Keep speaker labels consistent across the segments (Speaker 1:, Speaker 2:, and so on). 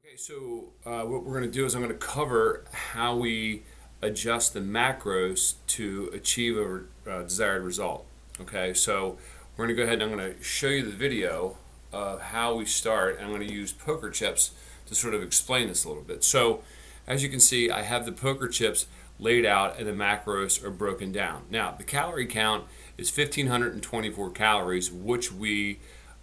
Speaker 1: Okay, so what we're going to do is I'm going to cover how we adjust the macros to achieve a desired result. Okay, so we're going to go ahead and I'm going to show you the video of how we start, and I'm going to use poker chips to sort of explain this a little bit. So as you can see, I have the poker chips laid out and the macros are broken down. Now, the calorie count is 1,524 calories, which we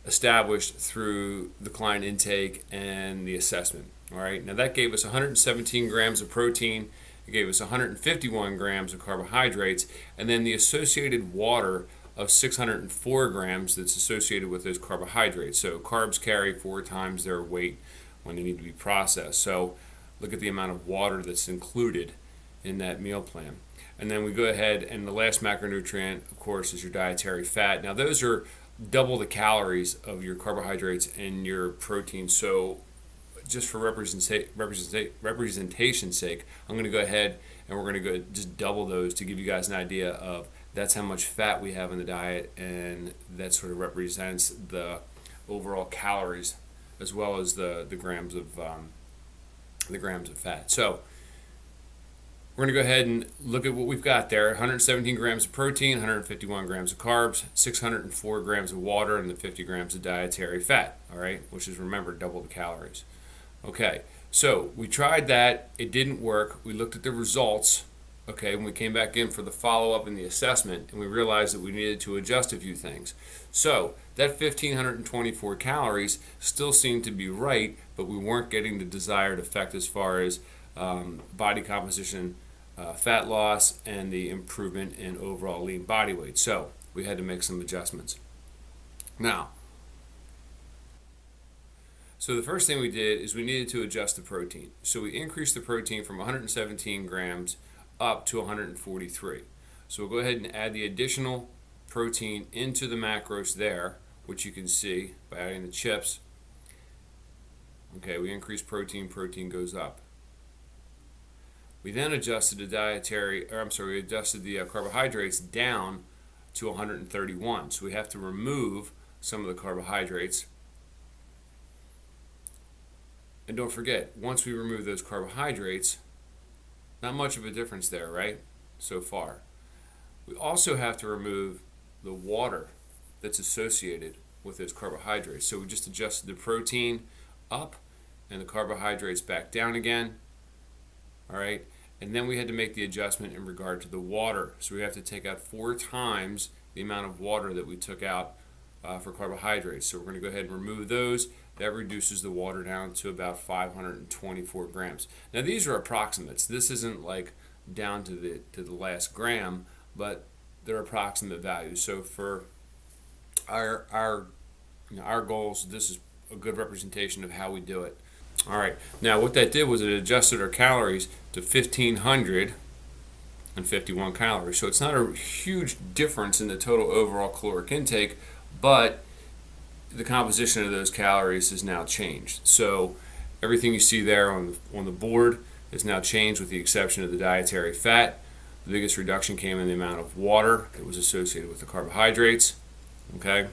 Speaker 1: established through the client intake and the assessment. All right, now that gave us 117 grams of protein, it gave us 151 grams of carbohydrates, and then the associated water of 604 grams that's associated with those carbohydrates. So carbs carry 4 times their weight when they need to be processed. So look at the amount of water that's included in that meal plan. And then we go ahead, and the last macronutrient, of course, is your dietary fat. Now those are double the calories of your carbohydrates and your protein. So just for representation's sake, I'm going to go ahead and we're going to go just double those to give you guys an idea of that's how much fat we have in the diet, and that sort of represents the overall calories as well as the grams of fat. So we're going to go ahead and look at what we've got there. 117 grams of protein, 151 grams of carbs, 604 grams of water, and the 50 grams of dietary fat, all right, which is, remember, double the calories. Okay, so we tried that. It didn't work. We looked at the results, okay, and we came back in for the follow-up and the assessment, and we realized that we needed to adjust a few things. So that 1,524 calories still seemed to be right, but we weren't getting the desired effect as far as body composition, fat loss, and the improvement in overall lean body weight. So we had to make some adjustments. Now, so the first thing we did is we needed to adjust the protein. So we increased the protein from 117 grams up to 143. So we'll go ahead and add the additional protein into the macros there, which you can see by adding the chips. Okay, we increase protein, protein goes up. We then adjusted the we adjusted the carbohydrates down to 131. So we have to remove some of the carbohydrates. And don't forget, once we remove those carbohydrates, not much of a difference there, right? So far. We also have to remove the water that's associated with those carbohydrates. So we just adjusted the protein up and the carbohydrates back down again. All right. And then we had to make the adjustment in regard to the water. So we have to take out 4 times the amount of water that we took out for carbohydrates. So we're going to go ahead and remove those. That reduces the water down to about 524 grams. Now these are approximates. This isn't like down to the last gram, but they're approximate values. So for our goals, this is a good representation of how we do it. All right, now what that did was it adjusted our calories to 1,551 calories. So it's not a huge difference in the total overall caloric intake, but the composition of those calories has now changed. So everything you see there on the board is now changed with the exception of the dietary fat. The biggest reduction came in the amount of water that was associated with the carbohydrates. Okay,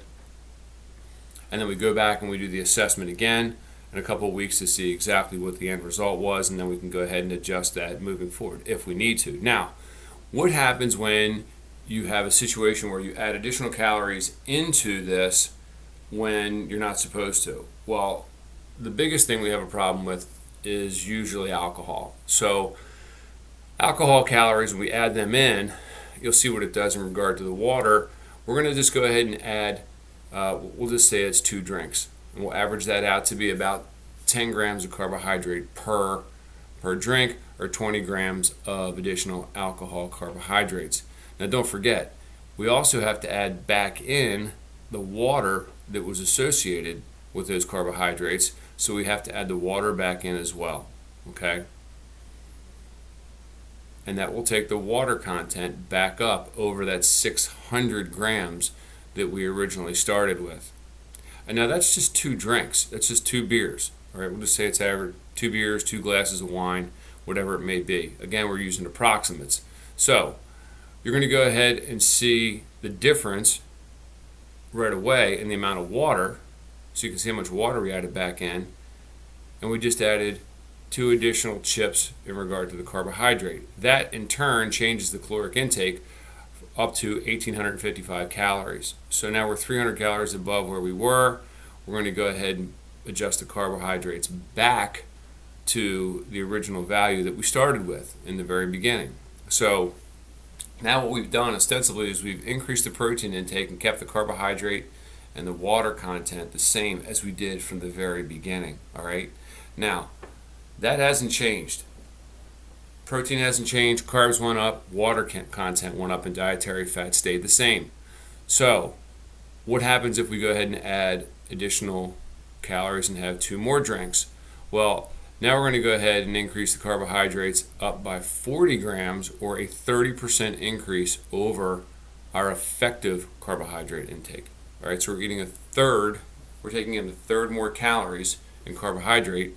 Speaker 1: and then we go back and we do the assessment again in a couple of weeks to see exactly what the end result was, and then we can go ahead and adjust that moving forward if we need to. Now, what happens when you have a situation where you add additional calories into this when you're not supposed to? Well, the biggest thing we have a problem with is usually alcohol. So alcohol calories, when we add them in, you'll see what it does in regard to the water. We're going to just go ahead and add, we'll just say it's 2 drinks. And we'll average that out to be about 10 grams of carbohydrate per drink, or 20 grams of additional alcohol carbohydrates. Now don't forget, we also have to add back in the water that was associated with those carbohydrates, so we have to add the water back in as well, okay? And that will take the water content back up over that 600 grams that we originally started with. And now that's just 2 drinks. That's just 2 beers. All right, we'll just say it's average 2 beers, 2 glasses of wine, whatever it may be. Again, we're using approximates. So you're going to go ahead and see the difference right away in the amount of water. So you can see how much water we added back in. and we just added 2 additional chips in regard to the carbohydrate. That in turn changes the caloric intake up to 1,855 calories. So now we're 300 calories above where we were. We're going to go ahead and adjust the carbohydrates back to the original value that we started with in the very beginning. So now what we've done ostensibly is we've increased the protein intake and kept the carbohydrate and the water content the same as we did from the very beginning. All right. Now, that hasn't changed. Protein hasn't changed, carbs went up, water content went up, and dietary fat stayed the same. So, what happens if we go ahead and add additional calories and have 2 more drinks? Well, now we're going to go ahead and increase the carbohydrates up by 40 grams, or a 30% increase over our effective carbohydrate intake. All right, so we're taking in a third more calories in carbohydrate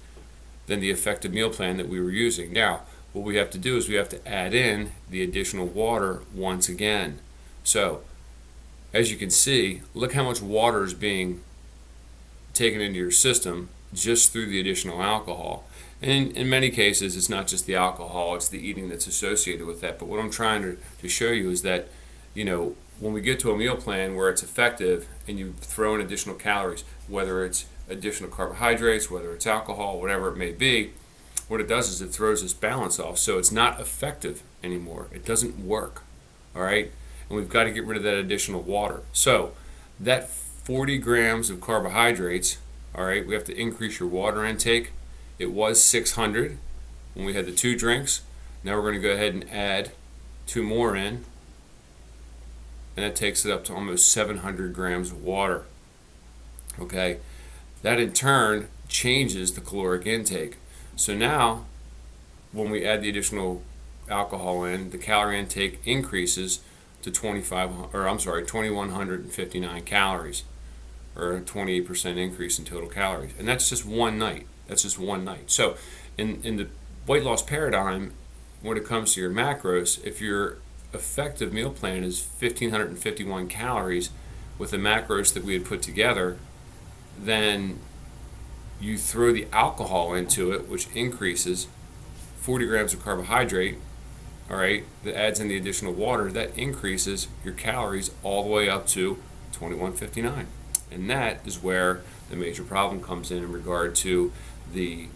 Speaker 1: than the effective meal plan that we were using. Now, what we have to do is we have to add in the additional water once again. So, as you can see, look how much water is being taken into your system just through the additional alcohol. And in many cases, it's not just the alcohol, it's the eating that's associated with that. But what I'm trying to show you is that, when we get to a meal plan where it's effective and you throw in additional calories, whether it's additional carbohydrates, whether it's alcohol, whatever it may be, what it does is it throws this balance off. So it's not effective anymore. It doesn't work. All right? And we've got to get rid of that additional water. So that 40 grams of carbohydrates, all right, we have to increase your water intake. It was 600 when we had the 2 drinks. Now we're going to go ahead and add 2 more in. And that takes it up to almost 700 grams of water. Okay? That in turn changes the caloric intake. So now, when we add the additional alcohol in, the calorie intake increases to 2,159 calories, or a 28% increase in total calories. And that's just one night. So in the weight loss paradigm, when it comes to your macros, if your effective meal plan is 1,551 calories with the macros that we had put together, then you throw the alcohol into it, which increases 40 grams of carbohydrate, all right, that adds in the additional water, that increases your calories all the way up to 2,159. And that is where the major problem comes in regard to the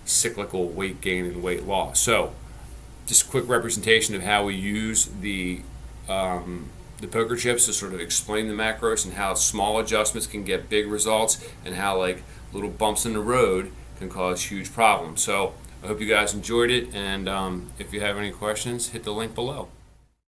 Speaker 1: cyclical weight gain and weight loss. So, just a quick representation of how we use the poker chips to sort of explain the macros and how small adjustments can get big results, and how like little bumps in the road can cause huge problems. So I hope you guys enjoyed it, and if you have any questions, hit the link below.